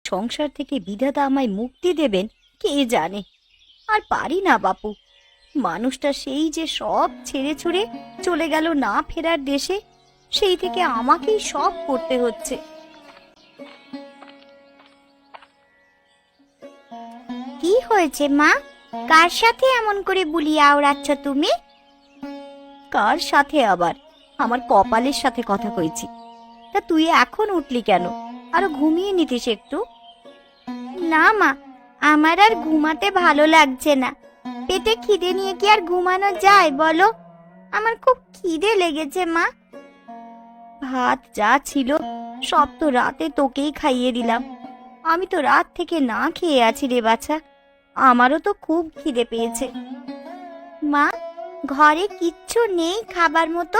সংসার থেকে বিধাতা আমায় মুক্তি দেবেন কে জানে। আর পারি না বাপু, মানুষটা সেই যে সব ছেড়ে ছুড়ে চলে গেল না ফেরার দেশে, সেই থেকে আমাকেই সব করতে হচ্ছে। কি হয়েছে মা? কার সাথে এমন করে বুলিয়ে আওড়াচ্ছ তুমি? কার সাথে আবার? আমার কপালের সাথে কথা কইছি। তা তুই এখন উঠলি কেন? আরো ঘুমিয়ে নিতিস একটু। না মা, আমার আর ঘুমাতে ভালো লাগছে না। পেটে খিদে নিয়ে কি আর ঘুমানো যায় বলো? আমার খুব খিদে লেগেছে মা। ভাত যা ছিল সব তো রাতে তোকেই খাইয়ে দিলাম। আমি তো রাত থেকে না খেয়ে আছি রে বাছা। আমারও তো খুব খিদে পেয়েছে। মা, ঘরে কিচ্ছু নেই খাবার মতো?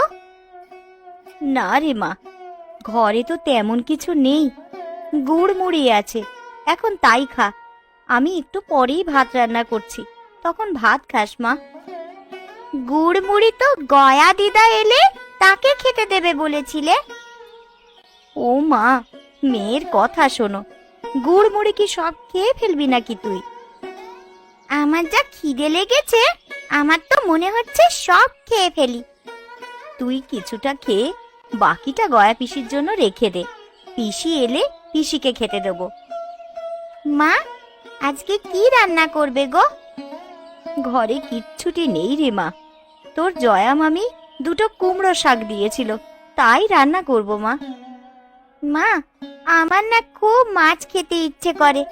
না রে মা, ঘরে তো তেমন কিছু নেই। গুড় মুড়ি আছে, এখন তাই খা। আমি একটু পরেই ভাত রান্না করছি, তখন ভাত খাস মা। গুড় মুড়ি তো গয়া দিদা এলে তাকে খেতে দেবে বলেছিলে। ও মা, মেয়ের কথা শোনো। গুড় মুড়ি কি সব খেয়ে ফেলবি নাকি তুই? আমার যা খিদে লেগেছে, আমার তো মনে হচ্ছে সব খেয়ে ফেলি। তুই কিছুটা খেয়ে বাকিটা গয়া পিসির জন্য রেখে দে। পিসি এলে পিসিকে খেতে দেবো। মা, আজকে কি রান্না করবে গো? ঘরে কিচ্ছুটি নেই রে মা। তোর জয়া মামি দুটো কুমড়ো শাক দিয়েছিল, তাই রান্না করব মা। মা, আমার না খুব মাছ খেতে ইচ্ছে করে।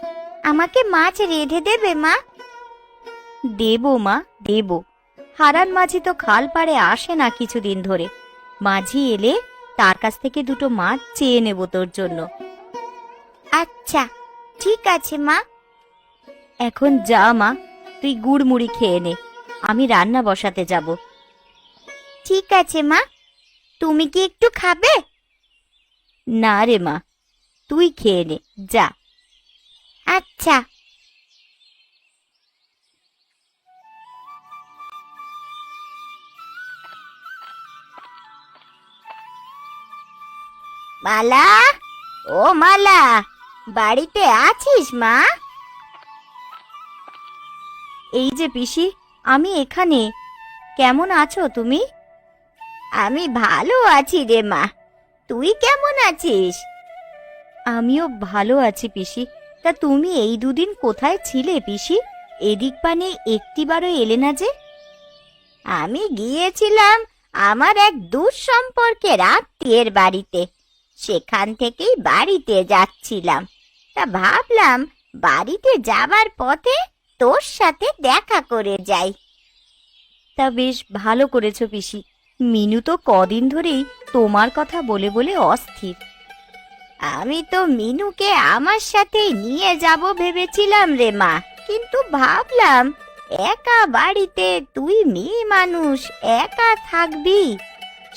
আমাকে মাছ রেঁধে দেবে মা? দেবো মা, দেবো। হারান মাঝি তো খাল পাড়ে আসে না কিছুদিন ধরে। মাঝি এলে তার কাছ থেকে দুটো মাছ চেয়ে নেব তোর জন্য। আচ্ছা, ঠিক আছে মা। এখন যা মা, তুই গুড় মুড়ি খেয়ে নে, আমি রান্না বসাতে যাব। ঠিক আছে মা, তুমি কি একটু খাবে? না রে মা, তুই খেয়ে নে, যা। আচ্ছা। মালা, ও মালা, বাড়িতে আছিস মা? এই যে পিসি, আমি এখানে। কেমন আছো তুমি? আমি ভালো আছি রে মা, তুই কেমন আছিস? আমিও ভালো আছি পিসি। তা তুমি এই দুদিন কোথায় ছিলে পিসি? এদিক পানে একটিবারও এলে না যে। আমি গিয়েছিলাম আমার এক দূর সম্পর্কের আত্মীয়ের বাড়িতে। সেখান থেকেই বাড়িতে যাচ্ছিলাম। তা ভাবলাম বাড়িতে যাবার পথে তোর সাথে দেখা করে যাই। তা বেশ ভালো করেছো পিসি। মিনু তো কদিন ধরেই তোমার কথা বলে বলে অস্থির। আমি তো মিনুকে আমার সাথেই নিয়ে যাব ভেবেছিলাম রে মা, কিন্তু ভাবলাম একা বাড়িতে তুই মেয়ে মানুষ, একা থাকবি,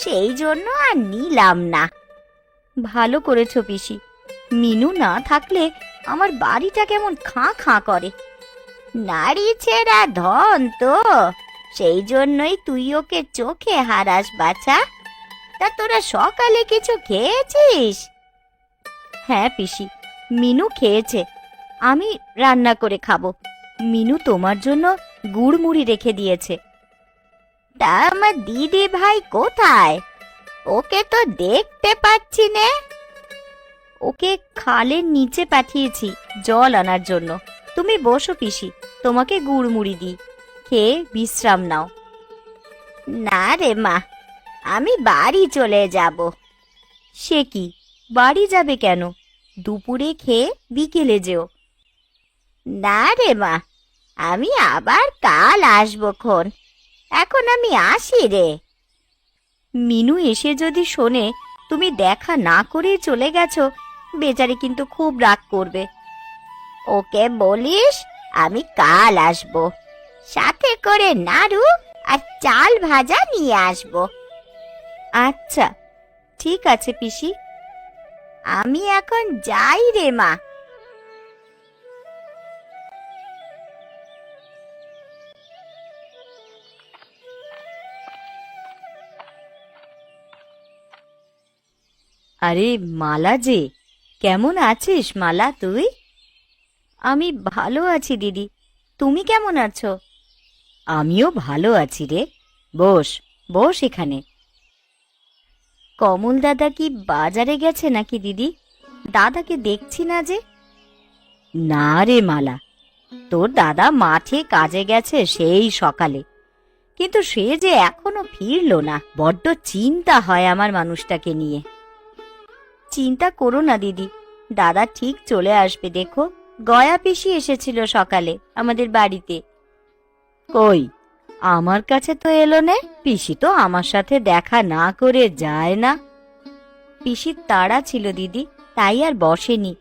সেই জন্য আর নিলাম না। ভালো করেছো পিসি। মিনু না থাকলে আমার বাড়িটা কেমন খাঁ খাঁ করে। নারী ছেঁড়া ধন তো, সেই জন্যই তুই ওকে চোখে হারাস বাছা। তা তোরা সকালে কিছু খেয়েছিস? হ্যাঁ পিসি, মিনু খেয়েছে। আমি রান্না করে খাবো। মিনু তোমার জন্য গুড় মুড়ি রেখে দিয়েছে। তা আমার দিদি ভাই কোথায়? ওকে তো দেখতে পাচ্ছি নে। ওকে খালের নিচে পাঠিয়েছি জল আনার জন্য। তুমি বসো পিসি, তোমাকে গুড় মুড়ি দিই, খেয়ে বিশ্রাম নাও। না রে মা, আমি বাড়ি চলে যাব। সে কি, বাড়ি যাবে কেন? দুপুরে খেয়ে বিকেলে যেও। না রে মা, আমি আবার কাল আসবো খন। এখন আমি আসি রে। মিনু এসে যদি শোনে তুমি দেখা না করেই চলে গেছো, বেচারি কিন্তু খুব রাগ করবে। ওকে বলিস আমি কাল আসবো, সাথে করে নাড়ু আর চাল ভাজা নিয়ে আসবো। আচ্ছা, ঠিক আছে পিসি। আমি এখন যাই রে মা। আরে মালা যে, কেমন আছিস মালা তুই? আমি ভালো আছি দিদি, তুমি কেমন আছো? আমিও ভালো আছি রে। বস, বস এখানে। কমল দাদা কি বাজারে গেছে নাকি দিদি? দাদাকে দেখছি না যে। না রে মালা, তোর দাদা মাঠে কাজে গেছে সেই সকালে, কিন্তু সে যে এখনো ফিরলো না। বড্ড চিন্তা হয় আমার মানুষটাকে নিয়ে। চিন্তা করো না দিদি, দাদা ঠিক চলে আসবে দেখো। গয়া পিসি এসেছিল সকালে আমাদের বাড়িতে। কই, আমার কাছে তো এলো না। পিসি তো আমার সাথে দেখা না করে যায় না। পিসির তাড়া ছিল দিদি, তাই আর বসেনি।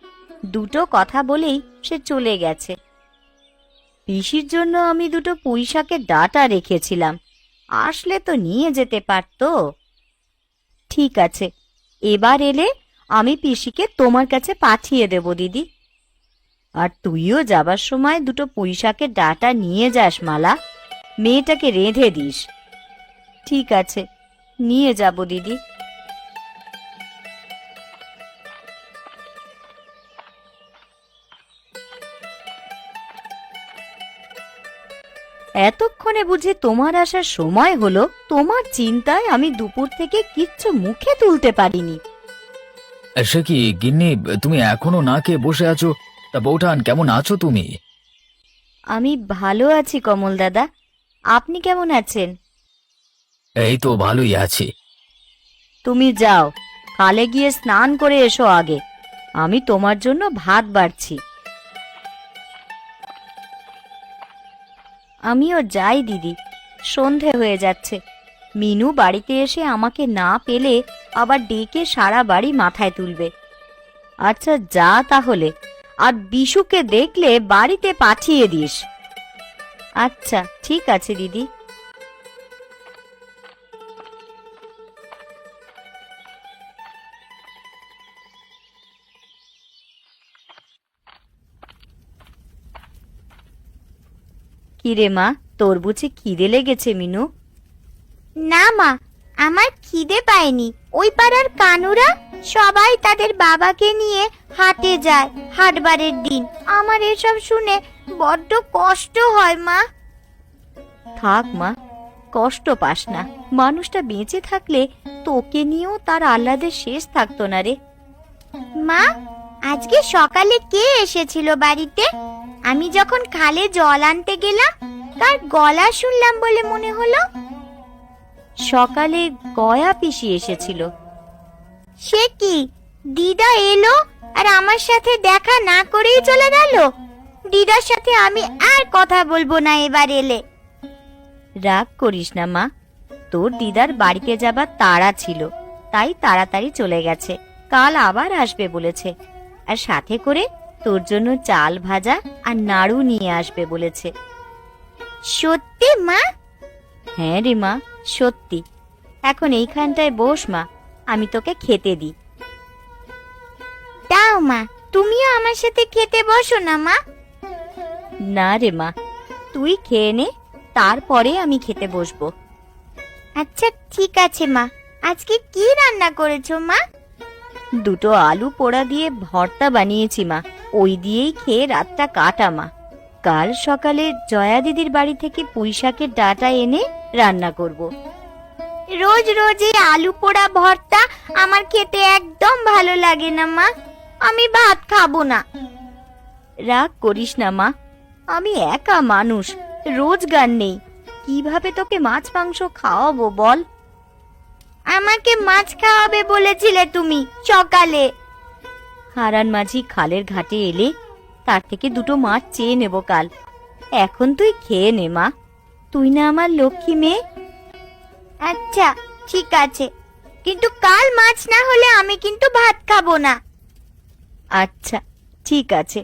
দুটো কথা বলেই সে চলে গেছে। পিসির জন্য আমি দুটো পুঁইশাকের ডাঁটা রেখেছিলাম, আসলে তো নিয়ে যেতে পারতো। ঠিক আছে, এবার এলে আমি পিসিকে তোমার কাছে পাঠিয়ে দেব দিদি। আর তুইও যাবার সময় দুটো পুঁইশাকের ডাঁটা নিয়ে যাস মালা, মেয়েটাকে রেঁধে দিস। ঠিক আছে, নিয়ে যাব দিদি। এতক্ষণে বুঝি তোমার আসার সময় হলো? তোমার চিন্তায় আমি দুপুর থেকে কিচ্ছু মুখে তুলতে পারিনি। সে কি গিন্নি, তুমি এখনো না খেয়ে বসে আছো? তা বৌঠান, কেমন আছো তুমি? আমি ভালো আছি কমল দাদা, আপনি কেমন আছেন? এই তো ভালোই আছি। তুমি যাও, খালে গিয়ে স্নান করে এসো আগে, আমি তোমার জন্য ভাত বাড়ছি। আমিও যাই দিদি, সন্ধে হয়ে যাচ্ছে। মিনু বাড়িতে এসে আমাকে না পেলে আবার ডেকে সারা বাড়ি মাথায় তুলবে। আচ্ছা যা তাহলে, আর বিশুকে দেখলে বাড়িতে পাঠিয়ে দিস। আচ্ছা ঠিক আছে দিদি। কিরে মা, তোর বুঝি খিদে লেগেছে মিনু? না মা, আমার খিদে পায়নি। ওই পাড়ার কানুরা সবাই তাদের বাবাকে নিয়ে হাটে যায় হাটবারের দিন। আমার এসব শুনে বড্ড কষ্ট হয় মা। থাক মা, কষ্ট পাস না। মানুষটা বেঁচে থাকলে তোকে নিয়েও তার আহ্লাদের শেষ থাকতো না রে। মা, আজকে সকালে কে এসেছিল বাড়িতে? আমি যখন খালে জল আনতে গেলাম, তার গলা শুনলাম বলে মনে হলো। সকালে গয়া পিসি এসেছিল। সে কি, দিদা এলো আর আমার সাথে দেখা না করেই চলে গেল? দিদার সাথে আমি আর কথা বলবো না এবার এলে। রাগ করিস না মা, তোর দিদার বাড়িতে যাবার তাড়া ছিল, তাই তাড়াতাড়ি চলে গেছে। কাল আবার আসবে বলেছে, আর সাথে করে তোর জন্য চাল ভাজা আর নাড়ু নিয়ে আসবে বলেছে। সত্যি মা? হ্যাঁ রে মা, সত্যি। এখন এইখানটায় বস মা, আমি তোকে খেতে দিই। দাও মা, তুমিও আমার সাথে খেতে বসো না মা। না রে মা, তুই খেয়ে নে, তারপরে আমি খেতে বসবো। আচ্ছা ঠিক আছে মা। আজকে কি রান্না করেছো মা? দুটো আলু পোড়া দিয়ে ভর্তা বানিয়েছি মা, ওই দিয়েই খেয়ে রাতটা কাটা মা। কাল সকালে জয়া দিদির বাড়ি থেকে পুঁইশাকের ডাঁটা এনে রান্না করব। রোজ রোজ এই আলু পোড়া ভর্তা আমার খেতে একদম ভালো লাগে না মা। আমি ভাত খাবো না। রাগ করিস না মা, আমি একা মানুষ, রোজগার নেই, কিভাবে তোকে মাছ মাংস খাওয়াবো বল? আমাকে মাছ খাওয়াবে বলেছিলে তুমি সকালে। হারান মাঝি খালের ঘাটে এলে তার থেকে দুটো মাছ চেয়ে নেব কাল। এখন তুই খেয়ে নে মা, তুই না আমার লক্ষ্মী মেয়ে। আচ্ছা ঠিক আছে, কিন্তু কাল মাছ না হলে আমি কিন্তু ভাত খাবো না। আচ্ছা ঠিক আছে,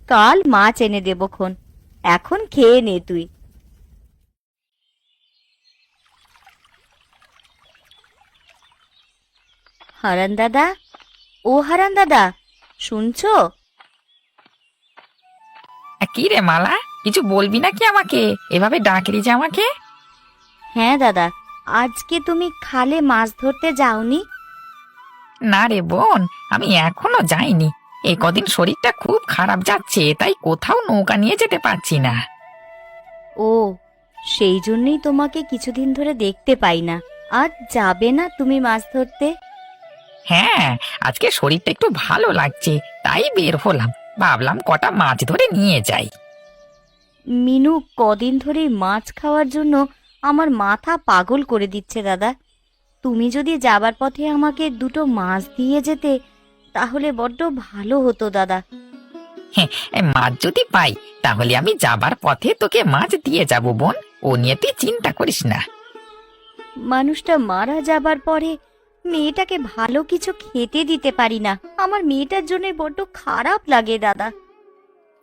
কাল মাছ এনে দেবো খন, এখন খেয়ে নে তুই। হারান দাদা, ও হারান দাদা, শুনছো? কি রে মালা, কিছু বলবি নাকি আমাকে? এভাবে ডাকলি যে আমাকে? হ্যাঁ দাদা, আজকে তুমি খালে মাছ ধরতে যাওনি? না রে বোন, আমি এখনো যাইনি। এই কদিন শরীরটা খুব খারাপ যাচ্ছে, তাই কোথাও নৌকা নিয়ে যেতে পারছি না। ও, সেই জন্যই তোমাকে কিছুদিন ধরে দেখতে পাই না। আজ যাবে না তুমি মাছ ধরতে? হ্যাঁ, আজকে শরীরটা একটু ভালো লাগছে, তাই বের হলাম। ভাবলাম কটা মাছ ধরে নিয়ে যাই। মিনু কদিন ধরে মাছ খাওয়ার জন্য আমার মাথা পাগল করে দিচ্ছে দাদা। তুমি যদি যাবার পথে আমাকে দুটো মাছ দিয়ে যেতে তাহলে বড্ড ভালো হতো দাদা। মাছ যদি পাই তাহলে আমি যাবার পথে তোকে মাছ দিয়ে যাব বোন, ও নিয়ে তুই চিন্তা করিস না। মানুষটা মারা যাবার পরে মেয়েটাকে ভালো কিছু খেতে দিতে পারি না। আমার মেয়েটার জন্য বড্ড খারাপ লাগে দাদা।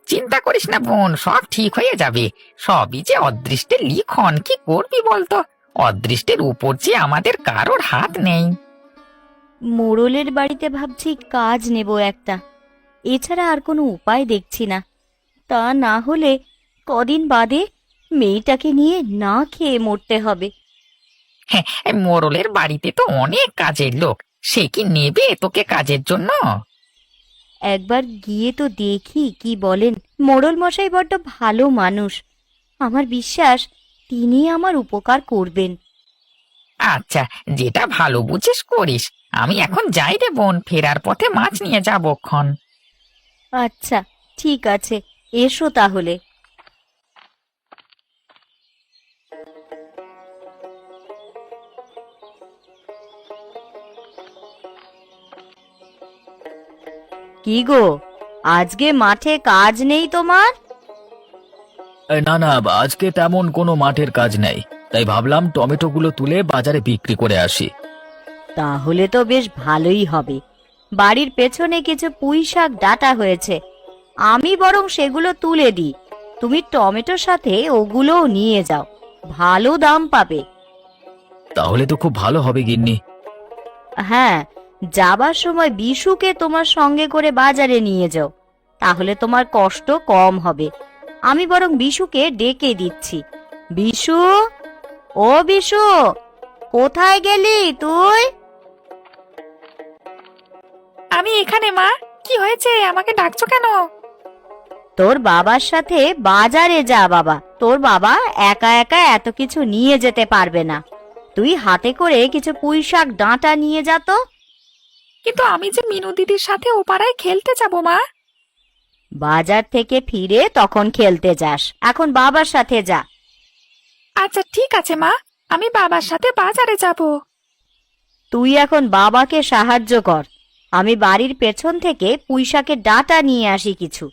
চিন্তা করিস না বোন, সব ঠিক হয়ে যাবে। সবই যে অদৃষ্টের লিখন, কি করবি বলতো? অদৃষ্টের উপর যে আমাদের কারোর হাত নেই। মোড়লের বাড়িতে ভাবছি কাজ নেব একটা, এছাড়া আর কোনো উপায় দেখছি না। তা না হলে কদিন বাদে মেয়েটাকে নিয়ে না খেয়ে মরতে হবে। এই মোড়লের বাড়িতে তো অনেক কাজের লোক, সে কি নেবে তোকে কাজের জন্য? একবার গিয়ে তো দেখি কি বলেন। মোড়ল মশাই বড্ড ভালো মানুষ, আমার বিশ্বাস তিনি আমার উপকার করবেন। আচ্ছা, যেটা ভালো বুঝিস করিস। আমি এখন যাই রে বোন, ফেরার পথে মাছ নিয়ে যাবক্ষণ। আচ্ছা ঠিক আছে, এসো তাহলে। কি গো, আজকে মাঠে কাজ নেই তোমার? না না, আজকে তেমন কোনো মাঠের কাজ নেই, তাই ভাবলাম টমেটোগুলো তুলে বাজারে বিক্রি করে আসি। তাহলে তো বেশ ভালোই হবে। বাড়ির পেছনে কিছু পুঁই শাক ডাঁটা হয়েছে, আমি বরং সেগুলো তুলে দিই। তুমি টমেটোর সাথে ওগুলোও নিয়ে যাও, ভালো দাম পাবে। তাহলে তো খুব ভালো হবে গিন্নি। হ্যাঁ, যাবার সময় বিশুকে তোমার সঙ্গে করে বাজারে নিয়ে যাও, তাহলে তোমার কষ্ট কম হবে। আমি বরং বিশুকে ডেকে দিচ্ছি। বিশু, ও বিশু, কোথায় গেলি তুই? আমি এখানে মা। কি হয়েছে, আমাকে ডাকছো কেন? তোর বাবার সাথে বাজারে যা বাবা। তোর বাবা একা একা এত কিছু নিয়ে যেতে পারবে না। তুই হাতে করে কিছু পুঁই শাক ডাঁটা নিয়ে যা তো। কিন্তু আমি যে মিনু দিদির সাথে ও পাড়ায় খেলতে যাব মা। বাজার থেকে ফিরে তখন খেলতে যাস, এখন বাবার সাথে যা। আচ্ছা ঠিক আছে মা, আমি বাবার সাথে বাজারে যাব। তুই এখন বাবাকে সাহায্য কর, আমি বাড়ির পেছন থেকে পুঁই শাকের ডাঁটা নিয়ে আসি কিছু।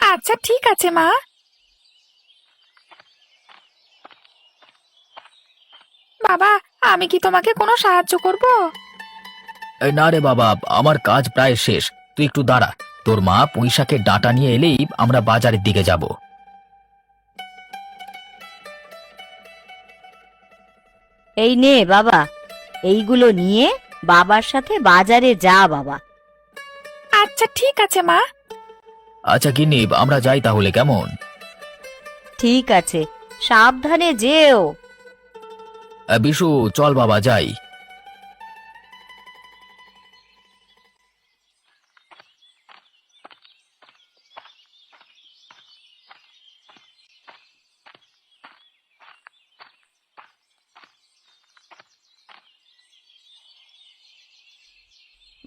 আচ্ছা ঠিক আছে মা। বাবা, আমি কি তোমাকে কোনো সাহায্য করব? না রে বাবা, আমার কাজ প্রায় শেষ, তুই একটু দাঁড়া। তোর মা পুঁইশাকের ডাঁটা নিয়ে এলেই আমরা বাজারের দিকে যাব। এই নে বাবা, এইগুলো নিয়ে বাবার সাথে বাজারে যা বাবা। আচ্ছা ঠিক আছে মা। আচ্ছা গিন্নি, আমরা যাই তাহলে, কেমন? ঠিক আছে, সাবধানে যেও। বিশু, চল বাবা যাই।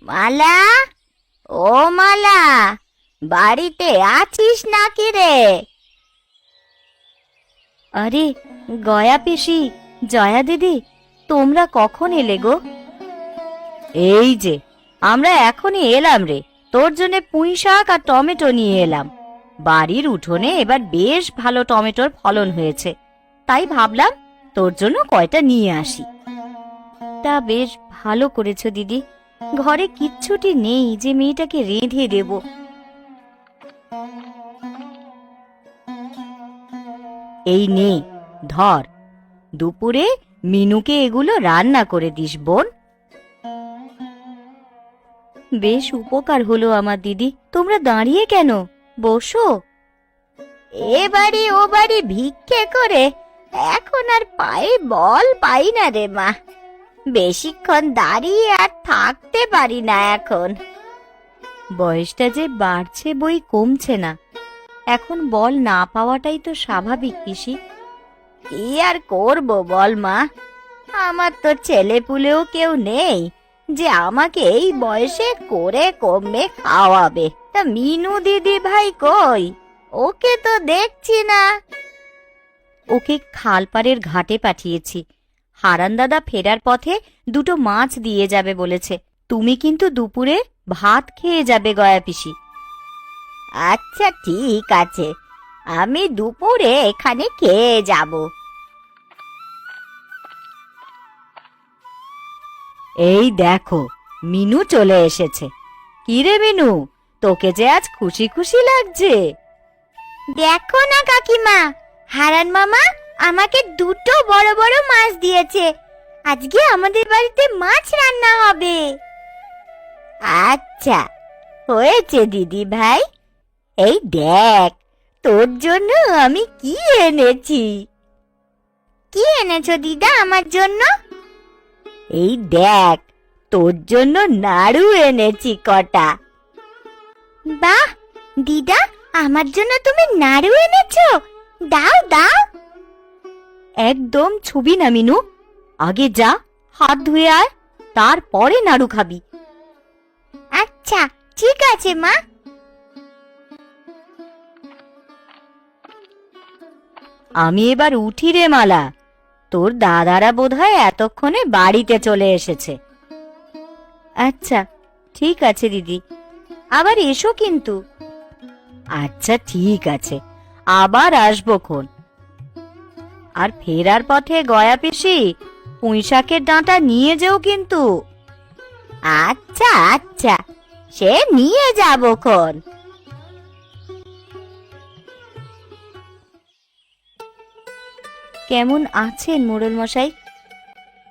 মালা, ও মালা, বাড়িতে আছিস নাকি রে? আরে গয়া পিসি, জয়া দিদি, তোমরা কখন এলে গো? এই যে আমরা এখনই এলাম রে, তোর জন্য পুঁই শাক আর টমেটো নিয়ে এলাম। বাড়ির উঠোনে এবার বেশ ভালো টমেটোর ফলন হয়েছে, তাই ভাবলাম তোর জন্য কয়টা নিয়ে আসি। তা বেশ ভালো করেছো দিদি, ঘরে কিচ্ছুটি নেই যে মেয়েটাকে রেঁধে দেব। এই নে ধর, দুপুরে মিনুকে এগুলো রান্না করে দিস বোন। বেশ উপকার হলো আমার দিদি, তোমরা দাঁড়িয়ে কেন, বসো। এ বাড়ি ও বাড়ি ভিক্ষে করে এখন আর পায়ে বল পাই না রে মা। বেশিক্ষণ দাঁড়িয়ে আর থাকতে পারি না এখন। বয়সটা যে বাড়ছে বই কমছে না। এখন বল না পাওয়াটাই তো স্বাভাবিক পিসি। কি আর করব বল মা, আমার তো ছেলে পুলেও কেউ নেই যে আমাকে এই বয়সে করে কমে খাওয়াবে। তা মিনু দিদি ভাই কই? ওকে তো দেখছি না। ওকে খালপাড়ের ঘাটে পাঠিয়েছি। হারান দাদা ফেরার পথে দুটো মাছ দিয়ে যাবে বলেছে। তুমি কিন্তু দুপুরে ভাত খেয়ে যাবে গয়া পিসি। আচ্ছা ঠিক আছে, আমি দুপুরে এখানে খেয়ে যাব। এই দেখো, মিনু চলে এসেছে। কি রে মিনু, তোকে যে আজ খুশি খুশি লাগছে। দেখো না কাকিমা, হারান মামা আমাকে দুটো বড় বড় মাছ দিয়েছে। আজকে আমাদের বাড়িতে মাছ রান্না হবে। আচ্ছা হয়েছে দিদি ভাই, এই দেখ তোর জন্য আমি কি এনেছি। কি এনেছো দিদা আমার জন্য? এই দেখ তোর জন্য নাড়ু এনেছি কটা। বাহ দিদা, আমার জন্য তুমি নাড়ু এনেছো? দাও দাও। একদম ছুবি না মিনু, আগে যা হাত ধুয়ে আয়, তারপরে নাড়ু খাবি। আচ্ছা ঠিক আছে মা। আমি এবার উঠি রে মালা, তোর দাদারা বোধহয় এতক্ষণে বাড়িতে চলে এসেছে। আচ্ছা ঠিক আছে দিদি, আবার এসো কিন্তু। আচ্ছা ঠিক আছে, আবার আসবো খন। আর ফেরার পথে গয়া পিসি পুঁইশাকের ডাঁটা নিয়ে যেও কিন্তু। আচ্ছা আচ্ছা, সে নিয়ে যাব খন। কেমন আছেন মোড়ল মশাই?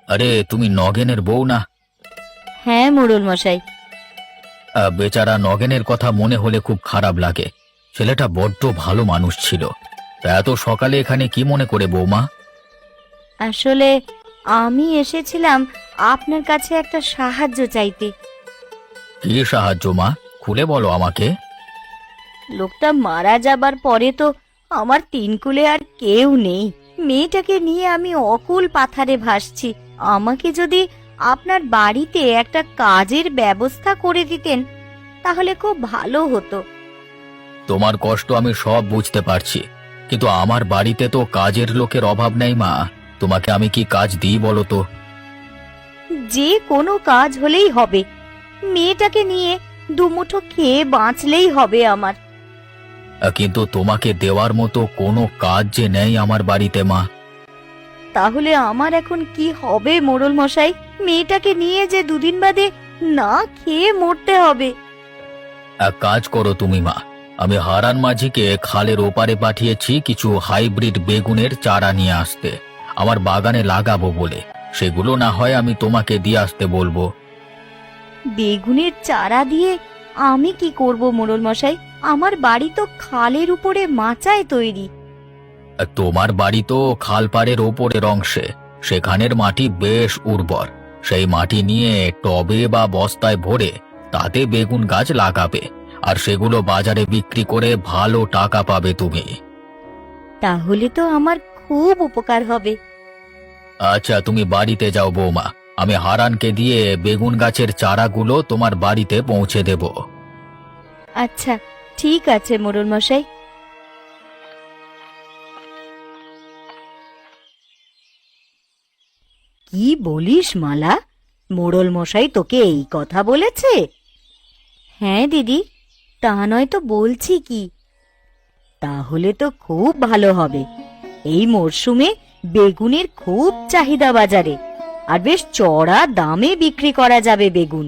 আরে তুমি নগেনের বউ না? হ্যাঁ মোড়ল মশাই। বেচারা নগেনের কথা মনে হলে খুব খারাপ লাগে। ছেলেটা বড্ড ভালো মানুষ ছিল। তা এত সকালে এখানে কি মনে করে বৌমা? আসলে আমি এসেছিলাম আপনার কাছে একটা সাহায্য চাইতে। কি সাহায্য মা, খুলে বলো আমাকে। লোকটা মারা যাবার পরে তো আমার তিনকুলে আর কেউ নেই। মেয়েটাকে নিয়ে আমি অকুল পাথারে ভাসছি। আমাকে যদি আপনার বাড়িতে একটা কাজের ব্যবস্থা করে দিতেন তাহলে খুব ভালো হতো। তোমার কষ্ট আমি সব বুঝতে পারছি, কিন্তু আমার বাড়িতে তো কাজের লোকের অভাব নেই মা। তোমাকে আমি কি কাজ দিই বলো তো? যে কোনো কাজ হলেই হবে, মেয়েটাকে নিয়ে দুমুঠো খেয়ে বাঁচলেই হবে আমার। কিন্তু তোমাকে দেওয়ার মতো কোনো কাজ যে নেই আমার বাড়িতে মা। তাহলে আমার এখন কি হবে মোড়ল মশাই? মেয়েটাকে নিয়ে যে দুদিন বাদে না খেয়ে মরতে হবে। এক কাজ করো তুমি মা, আমি হারান মাঝিকে খালের ওপারে পাঠিয়েছি কিছু হাইব্রিড বেগুনের চারা নিয়ে আসতে, আমার বাগানে লাগাবো বলে। সেগুলো না হয় আমি তোমাকে দিয়ে আসতে বলবো। বেগুনের চারা দিয়ে আমি কি করব মোড়ল মশাই? আমার বাড়ি তো খালের উপরে মাচায় তৈরি। তোমার বাড়ি তো খালপাড়ের ওপরের অংশে, সেখানের মাটি বেশ উর্বর। সেই মাটি নিয়ে টবে বা বস্তায় ভরে তাতে বেগুন গাছ লাগাবে, আর সেগুলো বাজারে বিক্রি করে ভালো টাকা পাবে তুমি। তাহলে তো আমার খুব উপকার হবে। আচ্ছা তুমি বাড়িতে যাও বৌমা, আমি হারানকে দিয়ে বেগুন গাছের চারাগুলো তোমার বাড়িতে পৌঁছে দেব। আচ্ছা ঠিক আছে মোড়ল মশাই। কি বলিস মালা, মোড়ল মশাই তোকে এই কথা বলেছে? হ্যাঁ দিদি, তা নয় তো বলছি কি। তাহলে তো খুব ভালো হবে। এই মরশুমে বেগুনের খুব চাহিদা বাজারে, আর বেশ চড়া দামে বিক্রি করা যাবে বেগুন।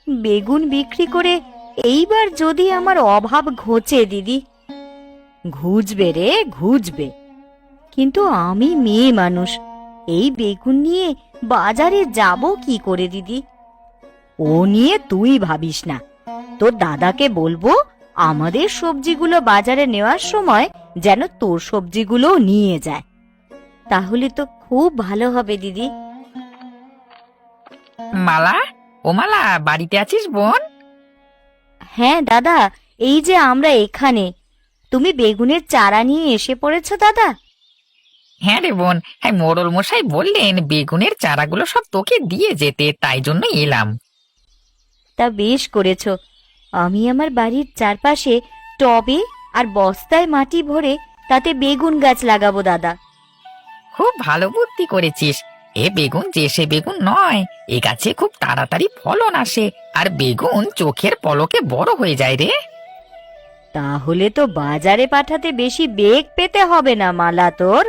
বেগুন বিক্রি করে এইবার যদি আমার অভাব ঘোচে দিদি। ঘুচবে রে ঘুচবে, কিন্তু আমি মেয়ে মানুষ, এই বেগুন নিয়ে বাজারে যাব কি করে দিদি? ও নিয়ে তুই ভাবিস না, তোর দাদাকে বলবো আমাদের সবজিগুলো বাজারে নেওয়ার সময় যেন তোর সবজিগুলোও নিয়ে যায়। তাহলে তো খুব ভালো হবে দিদি। মালা, ও মালা, বাড়িতে আছিস বোন? হ্যাঁ দাদা, এই যে আমরা এখানে। তুমি বেগুনের চারা নিয়ে এসে পড়েছো দাদা? হ্যাঁ রে বোন, হ্যাঁ মোড়ল মশাই বললেন বেগুনের চারাগুলো সব তোকে দিয়ে যেতে, তাই জন্য এলাম। তা বেশ করেছো। আমি আমার বাড়ির চারপাশে টবে আর বস্তায় মাটি ভরে তাতে বেগুন গাছ লাগাবো দাদা। খুব ভালো বুদ্ধি করেছিস। এ বেগুন যে সে বেগুন নয়, এ গাছে খুব তাড়াতাড়ি ফলন আসে, আর বেগুন চোখের পলকে বড় হয়ে যায় রে। তাহলে তো বাজারে পাঠাতে বেশি বেগ পেতে হবে না মালা তোর।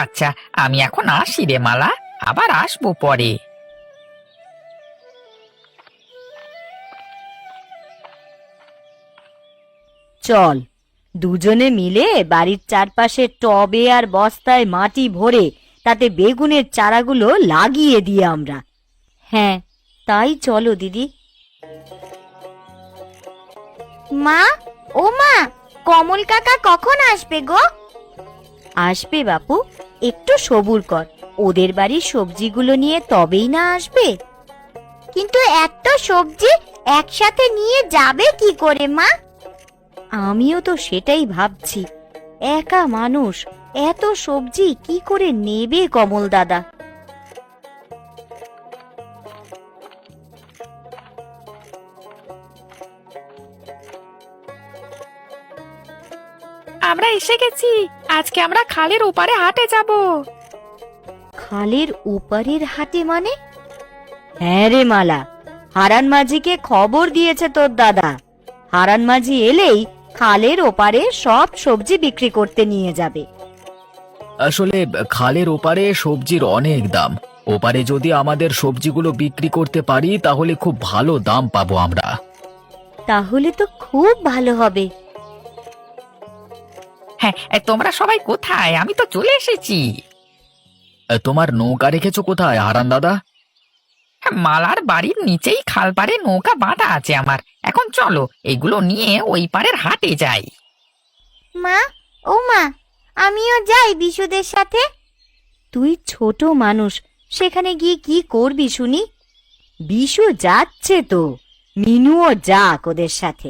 আচ্ছা, আমি এখন আসি রে মালা, আবার আসবো পরে। চল, দুজনে মিলে বাড়ির চারপাশে টবে আর বস্তায় মাটি ভরে তাতে বেগুনের চারাগুলো লাগিয়ে দিই আমরা। হ্যাঁ, তাই চলো দিদি। মা, ও মা, কমল কাকা কখন আসবে গো? আসবে বাপু, একটু সবুর কর। ওদের বাড়ির সবজিগুলো নিয়ে তবেই না আসবে। কিন্তু এত সবজি একসাথে নিয়ে যাবে কি করে মা? আমিও তো সেটাই ভাবছি। একা মানুষ, এত সবজি কি করে নেবে কমল দাদা? আমরা এসে গেছি, আজকে আমরা খালের ওপারে হাটে যাব। খালের ওপারের হাটে মানে? হ্যাঁ রে মালা, হারান মাঝিকে খবর দিয়েছে তোর দাদা। হারান মাঝি এলেই খালের ওপারে সব সবজি বিক্রি করতে নিয়ে যাবে। আসলে খালের ওপারে সবজির অনেক দাম। ওপারে যদি আমাদের সবজিগুলো বিক্রি করতে পারি তাহলে খুব ভালো দাম পাবো আমরা। তাহলে তো খুব ভালো হবে। হ্যাঁ, তোমরা সবাই কোথায়? আমি তো চলে এসেছি। তোমার নৌকা রেখেছো কোথায় হারান দাদা? হ্যাঁ, মালার বাড়ির নিচেই খাল পাড়ে নৌকা বাঁধা আছে আমার। এখন চলো এগুলো নিয়ে ওই পাড়ের হাটে যাই। মা, ও মা, আমিও যাই বিশুদের সাথে। তুই ছোট মানুষ, সেখানে গিয়ে কি করবি শুনি? বিশু যাচ্ছে তো, মিনুও যাক ওদের সাথে।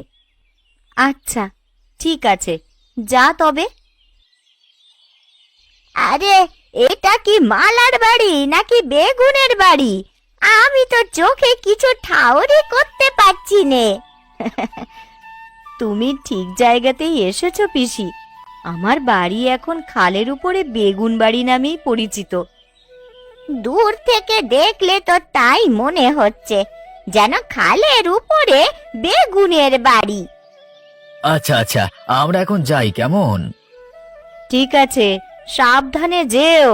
আচ্ছা, ঠিক আছে, যা তবে। আরে, এটা কি মালার বাড়ি নাকি বেগুনের বাড়ি? আমি তো চোখে কিছু ঠাউরি করতে পারছি নে। তুমি ঠিক জায়গাতেই এসেছো পিসি। আমার বাড়ি এখন খালের উপরে বেগুন বাড়ি নামেই পরিচিত। দূর থেকে দেখলে তো তাই মনে হচ্ছে, যেন খালের উপরে বেগুনের বাড়ি। আচ্ছা আচ্ছা, আমরা এখন যাই কেমন? ঠিক আছে, সাবধানে যেও।